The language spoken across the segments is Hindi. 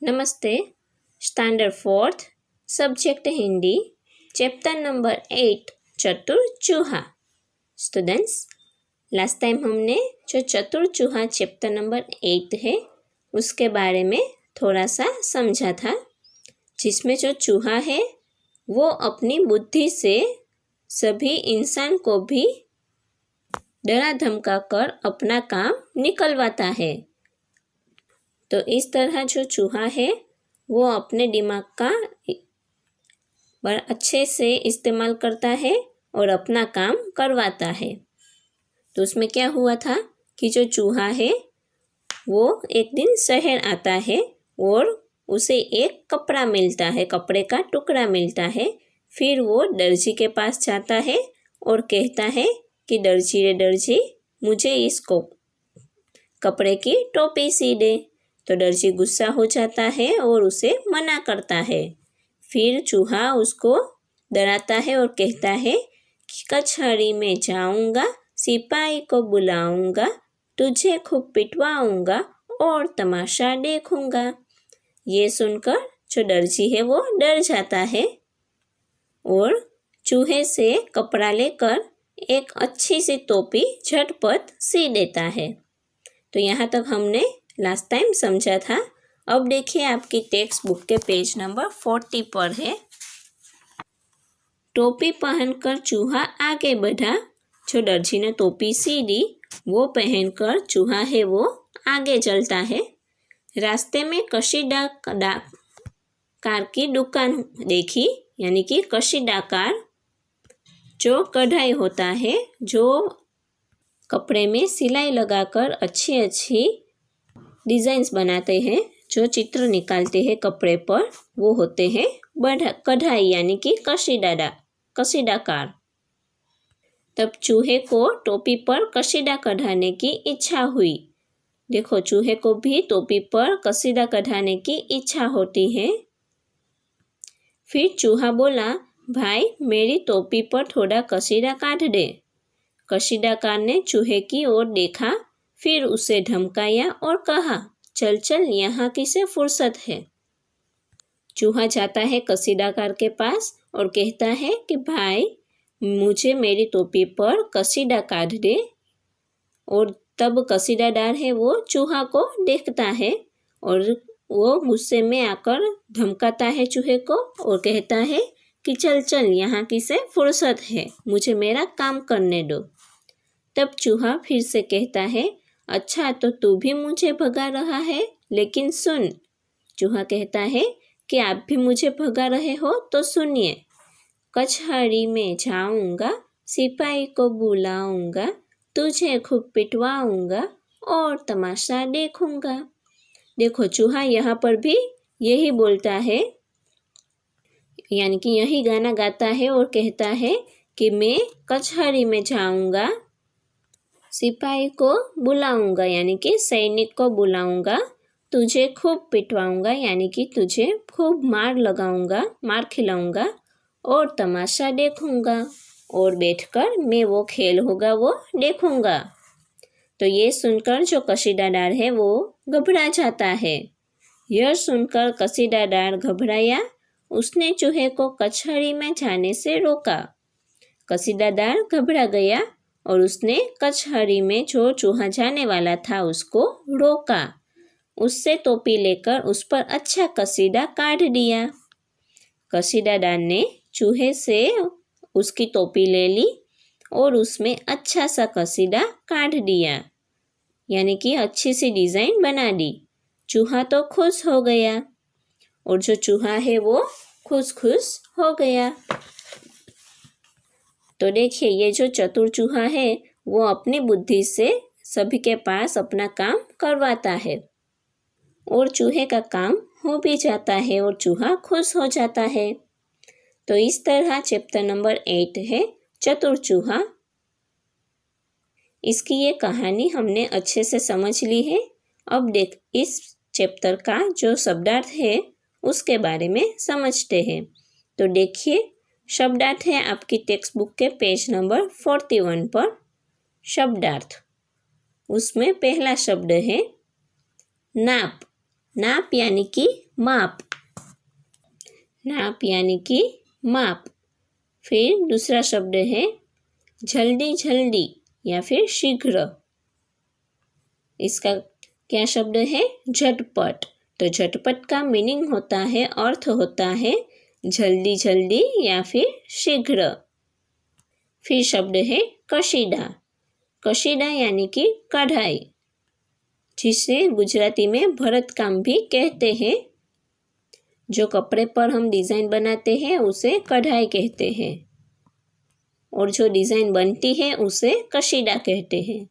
नमस्ते। Standard fourth subject Hindi chapter number 8 चतुर चूहा। स्टूडेंट्स, लास्ट टाइम हमने जो चतुर चूहा चैप्टर नंबर 8 है उसके बारे में थोड़ा सा समझा था, जिसमें जो चूहा है वो अपनी बुद्धि से सभी इंसान को भी डरा धमका कर अपना काम निकलवाता है। तो इस तरह जो चूहा है वो अपने दिमाग का बड़ा अच्छे से इस्तेमाल करता है और अपना काम करवाता है। तो उसमें क्या हुआ था कि जो चूहा है वो एक दिन शहर आता है और उसे एक कपड़ा मिलता है, कपड़े का टुकड़ा मिलता है। फिर वो दर्जी के पास जाता है और कहता है कि दर्जी रे दर्जी, मुझे इसको कपड़े की टोपी सी दे। तो दर्जी गुस्सा हो जाता है और उसे मना करता है। फिर चूहा उसको डराता है और कहता है कि कचहरी में जाऊंगा, सिपाही को बुलाऊंगा, तुझे खूब पिटवाऊंगा और तमाशा देखूंगा। ये सुनकर जो दर्जी है वो डर जाता है और चूहे से कपड़ा लेकर एक अच्छी सी टोपी झटपट सी देता है। तो यहाँ तक हमने लास्ट टाइम समझा था। अब देखिए आपकी टेक्स्ट बुक के पेज नंबर 40 पर है। टोपी पहनकर चूहा आगे बढ़ा। जो दर्जी ने टोपी सी दी वो पहनकर चूहा है वो आगे चलता है। रास्ते में कशीदा कार की दुकान देखी, यानी कि कशीदा कार जो कढ़ाई होता है, जो कपड़े में सिलाई लगाकर अच्छी अच्छी डिज़ाइंस बनाते हैं, जो चित्र निकालते हैं कपड़े पर, वो होते हैं कढ़ाई यानी कि कशीदाकार। तब चूहे को टोपी पर कशीदा कढ़ाने की इच्छा हुई। देखो, चूहे को भी टोपी पर कशीदा कढ़ाने की इच्छा होती है। फिर चूहा बोला, भाई मेरी टोपी पर थोड़ा कशीदा काट दे। कशीदाकार ने चूहे की ओर देखा, फिर उसे धमकाया और कहा, चल चल, यहाँ किसे फुर्सत है। चूहा जाता है कशीदाकार के पास और कहता है कि भाई मुझे मेरी टोपी पर कशीदा काट दे। और तब कशीदादार है वो चूहा को देखता है और वो गुस्से में आकर धमकाता है चूहे को और कहता है कि चल चल, यहाँ किसे फुर्सत है, मुझे मेरा काम करने दो। तब चूहा फिर से कहता है, अच्छा तो तू भी मुझे भगा रहा है, लेकिन सुन। चूहा कहता है कि आप भी मुझे भगा रहे हो तो सुनिए। कचहरी में जाऊंगा, सिपाही को बुलाऊंगा, तुझे खूब पिटवाऊंगा और तमाशा देखूंगा। देखो, चूहा यहाँ पर भी यही बोलता है, यानी कि यही गाना गाता है और कहता है कि मैं कचहरी में जाऊंगा, सिपाही को बुलाऊंगा यानी कि सैनिक को बुलाऊंगा, तुझे खूब पिटवाऊंगा यानी कि तुझे खूब मार लगाऊंगा, मार खिलाऊंगा और तमाशा देखूंगा और बैठकर मैं वो खेल होगा वो देखूंगा। तो ये सुनकर जो कशीदादार है वो घबरा जाता है। यह सुनकर कशीदादार घबराया। उसने चूहे को कचहरी में जाने से रोका। कशीदादार घबरा गया और उसने कचहरी में जो चूहा जाने वाला था उसको रोका। उससे टोपी लेकर उस पर अच्छा कसीदा काट दिया। कशीदादार ने चूहे से उसकी टोपी ले ली और उसमें अच्छा सा कसीदा काट दिया, यानी कि अच्छी सी डिज़ाइन बना दी। चूहा तो खुश हो गया और जो चूहा है वो खुश हो गया। तो देखिए, ये जो चतुर चूहा है वो अपनी बुद्धि से सभी के पास अपना काम करवाता है और चूहे का काम हो भी जाता है और चूहा खुश हो जाता है। तो इस तरह चैप्टर नंबर 8 है चतुर चूहा। इसकी ये कहानी हमने अच्छे से समझ ली है। अब देख, इस चैप्टर का जो शब्दार्थ है उसके बारे में समझते हैं। तो देखिए, शब्दार्थ है आपकी टेक्स्ट बुक के पेज नंबर 41 पर। शब्दार्थ, उसमें पहला शब्द है नाप। नाप यानी कि माप, नाप यानी कि माप। फिर दूसरा शब्द है जल्दी जल्दी या फिर शीघ्र। इसका क्या शब्द है? झटपट। तो झटपट का मीनिंग होता है, अर्थ होता है जल्दी जल्दी या फिर शीघ्र। फिर शब्द है कशीदा। कशीदा यानी कि कढ़ाई, जिसे गुजराती में भरत काम भी कहते हैं। जो कपड़े पर हम डिज़ाइन बनाते हैं उसे कढ़ाई कहते हैं, और जो डिज़ाइन बनती है उसे कशीदा कहते हैं।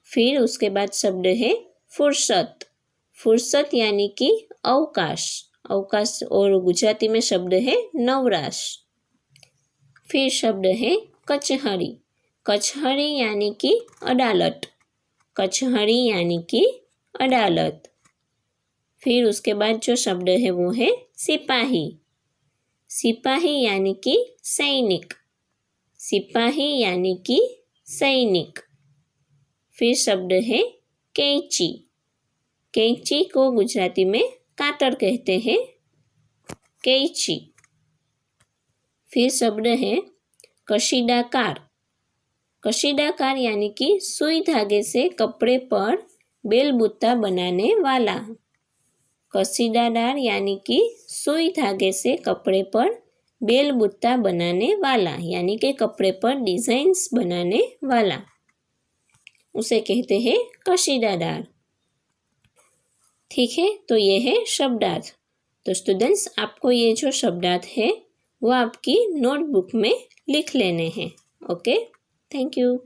फिर उसके बाद शब्द है फुर्सत। फुर्सत यानी कि अवकाश, अवकाश और गुजराती में शब्द है नवराश। फिर शब्द है कचहरी। कचहरी यानी कि अदालत, कचहरी यानी कि अदालत। फिर उसके बाद जो शब्द है वो है सिपाही। सिपाही यानी कि सैनिक, सिपाही यानी कि सैनिक। फिर शब्द है कैंची। कैंची को गुजराती में कातर कहते हैं, कैंची। फिर शब्द है कशीदाकार। कशीदाकार यानी कि सुई धागे से कपड़े पर बेलबूता बनाने वाला। कशीदादार यानी कि सुई धागे से कपड़े पर बेलबूता बनाने वाला, यानी कि कपड़े पर डिज़ाइंस बनाने वाला, उसे कहते हैं कशीदादार। ठीक है, तो ये है शब्दार्थ। तो स्टूडेंट्स, आपको ये जो शब्दार्थ है वो आपकी नोटबुक में लिख लेने हैं। Okay, thank you.